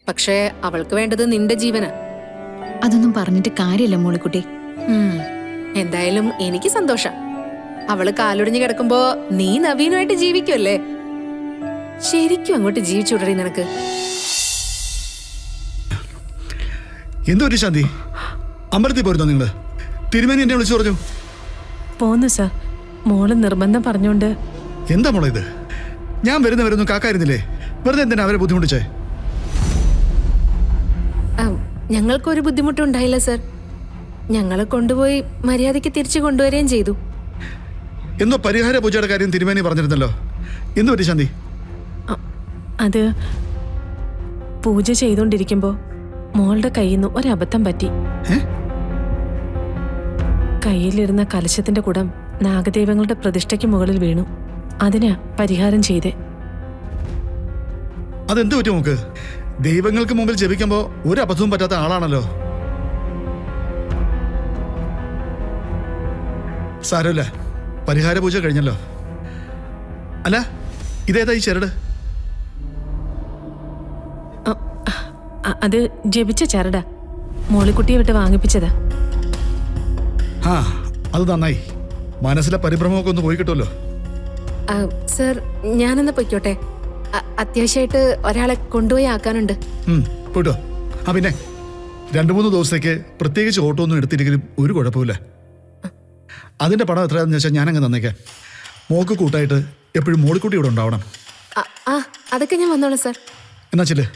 പക്ഷേ അവൾക്ക് വേണ്ടത് നിന്റെ ജീവനാ. അതൊന്നും പറഞ്ഞിട്ട് കാര്യമില്ല മോളിക്കുട്ടി. എന്തായാലും എനിക്ക് സന്തോഷം. അവള് കാലൊടിഞ്ഞു കിടക്കുമ്പോ നീ നവീനുമായിട്ട് ജീവിക്കുമല്ലേ? ശരിക്കും അങ്ങോട്ട് ജീവിച്ചുടറി നിനക്ക്. എന്തൊരു ശാന്തി, അമ്പലത്തിൽ പോരുന്നോ നിങ്ങള്? തിരുമേനി എന്നെ വിളിച്ചു പറഞ്ഞു. പോന്നു സാർ, മോള് നിർബന്ധം പറഞ്ഞോണ്ട്. എന്താ മോളെ ഇത്? ഞാൻ വരുന്നവരൊന്നും കാക്കായിരുന്നില്ലേ? വെറുതെ എന്തിനാ അവരെ ബുദ്ധിമുട്ടിച്ചേ? ഞങ്ങൾക്കൊരു ബുദ്ധിമുട്ടുണ്ടായില്ല സർ. ഞങ്ങളെ കൊണ്ടുപോയി മര്യാദയ്ക്ക് തിരിച്ചു കൊണ്ടുവരികയും ചെയ്തു. എന്തോ പരിഹാര പൂജയുടെ കാര്യം തിരുമേനി പറഞ്ഞിരുന്നല്ലോ, എന്തു പറ്റി ശാന്തി? അത് പൂജ ചെയ്തോണ്ടിരിക്കുമ്പോ മോളുടെ കയ്യിൽ നിന്ന് ഒരബദ്ധം പറ്റി. കയ്യിലിരുന്ന കലശത്തിന്റെ കുടം നാഗദൈവങ്ങളുടെ പ്രതിഷ്ഠയ്ക്ക് മുകളിൽ വീണു. അതിനാ പരിഹാരം ചെയ്തേ. അതെന്ത് പറ്റും നമുക്ക്? ദൈവങ്ങൾക്ക് മുമ്പിൽ ജപിക്കുമ്പോ ഒരു അബദ്ധവും പറ്റാത്ത ആളാണല്ലോ. സാരമില്ല, പരിഹാര പൂജ കഴിഞ്ഞല്ലോ. അല്ല, ഇതേതാ ഈ ചരട്? അത് ജപിച്ച ചരടാ, മോളിക്കുട്ടിയെ വിട്ട് വാങ്ങിപ്പിച്ചതാ. ആ, അത് നന്നായി. മനസ്സിലെ പരിഭ്രമമൊക്കെ ഒന്ന് പോയി കിട്ടുമല്ലോ. സർ, ഞാനെന്ന് പൊയ്ക്കോട്ടെ. അത്യാവശ്യമായിട്ട് ഒരാളെ കൊണ്ടുപോയി ആക്കാനുണ്ട്. പോയിട്ടോ. ആ പിന്നെ 2-3 ദിവസത്തേക്ക് പ്രത്യേകിച്ച് ഓട്ടോ ഒന്നും എടുത്തില്ലെങ്കിലും ഒരു കുഴപ്പമില്ല. അതിന്റെ പണം എത്രയാണെന്ന് വെച്ചാൽ ഞാനങ്ങ് തന്നേക്കാം. മോക്ക് കൂട്ടായിട്ട് എപ്പോഴും മോളിക്കുട്ടി ഇവിടെ ഉണ്ടാവണം. അതൊക്കെ ഞാൻ വന്നോളാം സർ. എന്നാ ചെല്ല്.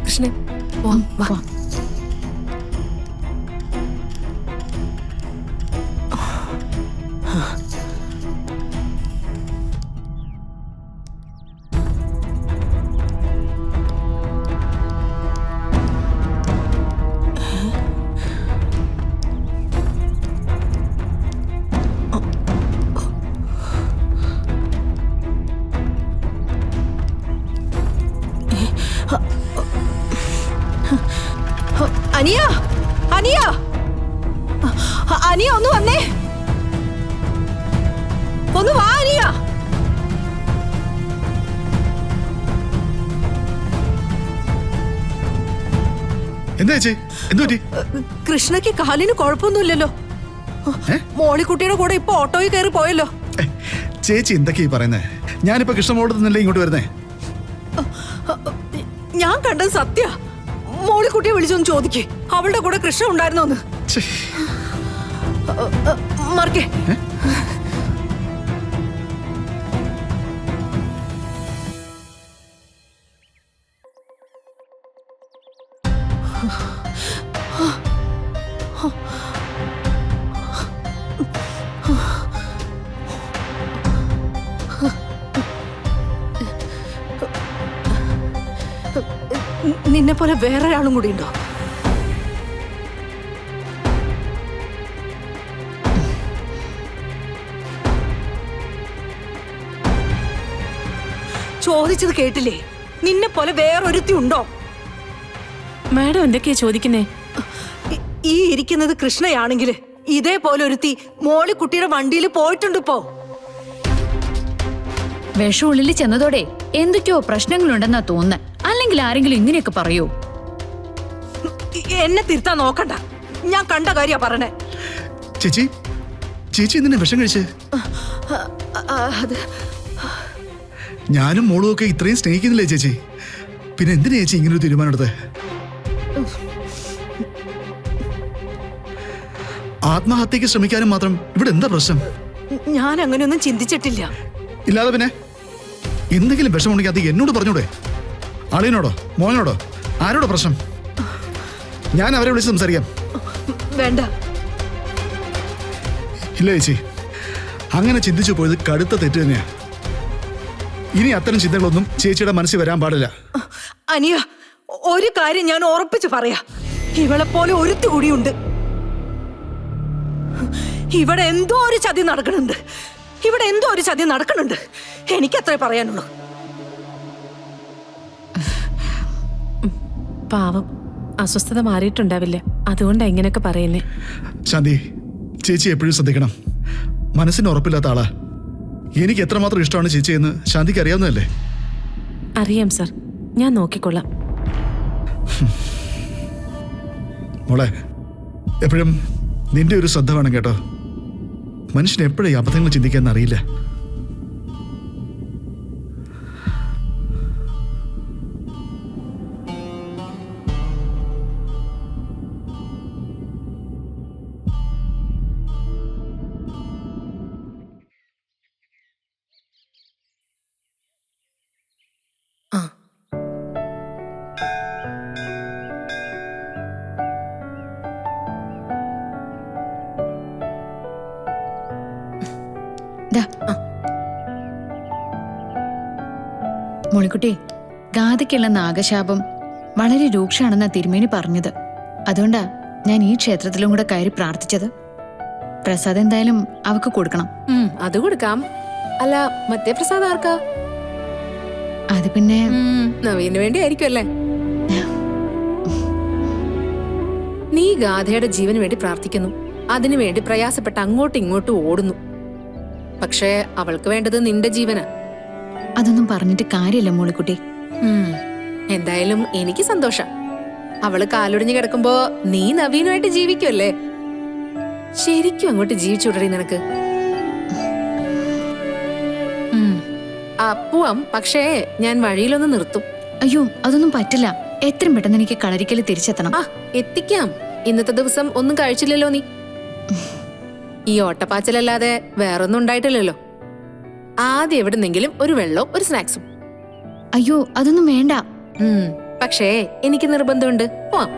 കൃഷ്ണൻ, വാ. അനിയ, അനിയ, അനിയ ഒന്ന് വന്നേ, ഒന്ന് വാ അനിയ. എന്താ ചേച്ചി, എന്തു പറ്റി? കൃഷ്ണയ്ക്ക് കാലിന് കുഴപ്പമൊന്നുമില്ലല്ലോ. മോളിക്കുട്ടിയുടെ കൂടെ ഇപ്പൊ ഓട്ടോയിൽ കയറി പോയല്ലോ. ചേച്ചി എന്തൊക്കെയാ പറയുന്നേ? ഞാനിപ്പോ കൃഷ്ണമോളോട് നിന്നല്ലേ ഇങ്ങോട്ട് വരുന്നേ? ഞാൻ കണ്ടത് സത്യ. മോളിക്കുട്ടിയെ വിളിച്ചൊന്ന് ചോദിക്കേ, അവളുടെ കൂടെ കൃഷ്ണ ഉണ്ടായിരുന്നോന്ന്. മറക്കേ. നിന്നെ പോലെ വേറെ ഒരാളും കൂടി ഉണ്ടോ? ചോദിച്ചത് കേട്ടില്ലേ? നിന്നെ പോലെ വേറൊരുത്തി ഉണ്ടോ? മാഡം എന്തൊക്കെയാ ചോദിക്കുന്നേ? ഈ ഇരിക്കുന്നത് കൃഷ്ണയാണെങ്കിൽ ഇതേപോലെ ഒരുത്തി മോളിക്കുട്ടിയുടെ വണ്ടിയിൽ പോയിട്ടുണ്ട്. ഇപ്പോ വിഷം ഉള്ളിൽ ചെന്നതോടെ എന്തൊക്കെയോ പ്രശ്നങ്ങളുണ്ടെന്നാ തോന്നുന്നത്. അല്ലെങ്കിൽ ആരെങ്കിലും ഇങ്ങനെയൊക്കെ പറയൂ? എന്നെ തിരുത്താൻ നോക്കണ്ട, ഞാൻ കണ്ട കാര്യ പറഞ്ഞേ. ചേച്ചി, ചേച്ചി എന്തിനാ വിഷം കഴിച്ച്? ഞാനും മോളും ഒക്കെ ഇത്രയും സ്നേഹിക്കുന്നില്ലേ ചേച്ചി? പിന്നെ എന്തിനാ ചേച്ചി ഇങ്ങനൊരു തീരുമാനം എടുത്തത്? ആത്മഹത്യക്ക് ശ്രമിക്കാനും മാത്രം ഇവിടെ എന്താ പ്രശ്നം? ഞാൻ അങ്ങനെയൊന്നും ചിന്തിച്ചിട്ടില്ല. ഇല്ലാതെ പിന്നെ എന്തെങ്കിലും വിഷമുണ്ടെങ്കിൽ അത് എന്നോട് പറഞ്ഞൂടെ? അളിയനോടോ മോനോടോ ആരോടോ പ്രശ്നം? ഞാൻ അവരെ വിളിച്ച് സംസാരിക്കാം. വേണ്ട. ഇല്ല ചേച്ചി, അങ്ങനെ ചിന്തിച്ചു പോയത് കടുത്ത തെറ്റ് തന്നെയാ. ഇനി അത്തരം ചിന്തകളൊന്നും ചേച്ചിയുടെ മനസ്സിൽ വരാൻ പാടില്ല. അനിയ, ഒരു കാര്യം ഞാൻ ഉറപ്പിച്ച് പറയാ, ഇവളെ പോലെ ഒരുത്തി കൂടിയുണ്ട്. ഇവിടെ എന്തോ ഒരു ചതി നടക്കണുണ്ട്. എനിക്കത്രേ പറയാനുള്ളൂ. പാവം, അസ്വസ്ഥത മാറിയിട്ടുണ്ടാവില്ല. അതുകൊണ്ടാ ഇങ്ങനെയൊക്കെ പറയുന്നേ. ശാന്തി, ചേച്ചി എപ്പോഴും ശ്രദ്ധിക്കണം. മനസ്സിന് ഉറപ്പില്ലാത്ത ആളാ. എനിക്ക് എത്രമാത്രം ഇഷ്ടമാണ് ചേച്ചിയെന്ന് ശാന്തിക്ക് അറിയാവുന്നതല്ലേ? അറിയാം സർ, ഞാൻ നോക്കിക്കൊള്ളാം. മോളെ, എപ്പോഴും നിന്റെ ഒരു ശ്രദ്ധ വേണം കേട്ടോ. മനുഷ്യന് എപ്പോഴും ഈ അബദ്ധങ്ങൾ ചിന്തിക്കാൻ അറിയില്ല. ആ ദാ. മോളിക്കുട്ടി, ഗാഥയ്ക്കുള്ള നാഗശാപം വളരെ രൂക്ഷമാണെന്നാ തിരുമേനി പറഞ്ഞത്. അതുകൊണ്ടാ ഞാൻ ഈ ക്ഷേത്രത്തിലും കൂടെ കയറി പ്രാർത്ഥിച്ചത്. പ്രസാദം എന്തായാലും അവക്ക് കൊടുക്കണം. അത് കൊടുക്കാം. അല്ല, മറ്റേ പ്രസാദ് ആർക്കാ? അത് പിന്നെ നവീന് വേണ്ടി ആയിരിക്കും അല്ലേ? നീ ഗാഥയുടെ ജീവന് വേണ്ടി പ്രാർത്ഥിക്കുന്നു, അതിനുവേണ്ടി പ്രയാസപ്പെട്ട് അങ്ങോട്ടും ഇങ്ങോട്ടും ഓടുന്നു. പക്ഷേ അവൾക്ക് വേണ്ടത് നിന്റെ ജീവനാ. അതൊന്നും പറഞ്ഞിട്ട് കാര്യമില്ല മോളിക്കുട്ടി. എന്തായാലും എനിക്ക് സന്തോഷം. അവള് കാലൊടിഞ്ഞ് കിടക്കുമ്പോ നീ നവീനുമായിട്ട് ജീവിക്കുമല്ലേ? ശരിക്കും അങ്ങോട്ട് ജീവിച്ചുടറി നിനക്ക്. പോവാം, പക്ഷേ ഞാൻ വഴിയിലൊന്ന് നിർത്തും. അയ്യോ, അതൊന്നും പറ്റില്ല. എത്രയും പെട്ടെന്ന് എനിക്ക് കളരിക്കല് തിരിച്ചെത്തണം. എത്തിക്കാം. ഇന്നത്തെ ദിവസം ഒന്നും കഴിച്ചില്ലല്ലോ നീ. ഈ ഓട്ടപ്പാച്ചലല്ലാതെ വേറൊന്നും ഉണ്ടായിട്ടില്ലല്ലോ. ആദ്യം എവിടുന്നെങ്കിലും ഒരു വെള്ളവും ഒരു സ്നാക്സും. അയ്യോ, അതൊന്നും വേണ്ട. പക്ഷേ എനിക്ക് നിർബന്ധമുണ്ട്. പോവാം.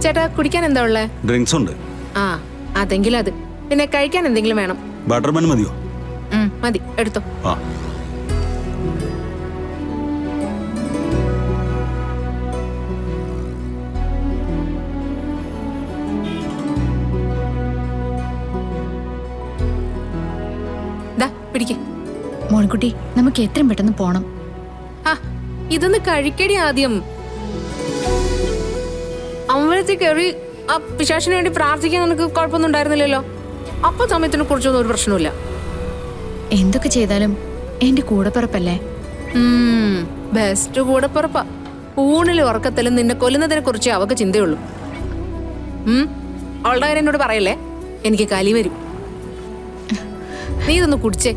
ചേട്ടാ, കുടിക്കാൻ എന്താ ഉള്ളേ? ഡ്രിങ്ക്സ് ഉണ്ട്. ആ, അതെങ്കിലും അത്. പിന്നെ കഴിക്കാൻ എന്തെങ്കിലും വേണം. ബട്ടർ ബൺ മതിയോ? മതി, എടുത്തോ. ആ. ദാ പിടിക്ക്. മോളിക്കുട്ടി, നമുക്ക് എത്രയും പെട്ടെന്ന് പോണം. ഇതൊന്ന് കഴിക്കടി ആദ്യം. അമ്പലത്തിൽ കയറി ആ പിശാചിന് വേണ്ടി പ്രാർത്ഥിക്കാൻ നിനക്ക് കുഴപ്പമൊന്നും ഉണ്ടായിരുന്നില്ലല്ലോ. അപ്പൊ സമയത്തിനെ കുറിച്ചൊന്നും ഒരു പ്രശ്നമില്ല. എന്തൊക്കെ ചെയ്താലും എന്റെ കൂടെപ്പിറപ്പല്ലേ. ബെസ്റ്റ് കൂടെപ്പിറപ്പാ. ഊണിലും ഉറക്കത്തിലും നിന്നെ കൊല്ലുന്നതിനെ കുറിച്ച് അവക്ക് ചിന്തയുള്ളൂ. അവളുടെ കാര്യം എന്നോട് പറയല്ലേ, എനിക്ക് കലി വരും. നീ ഇതൊന്ന് കുടിച്ചേ.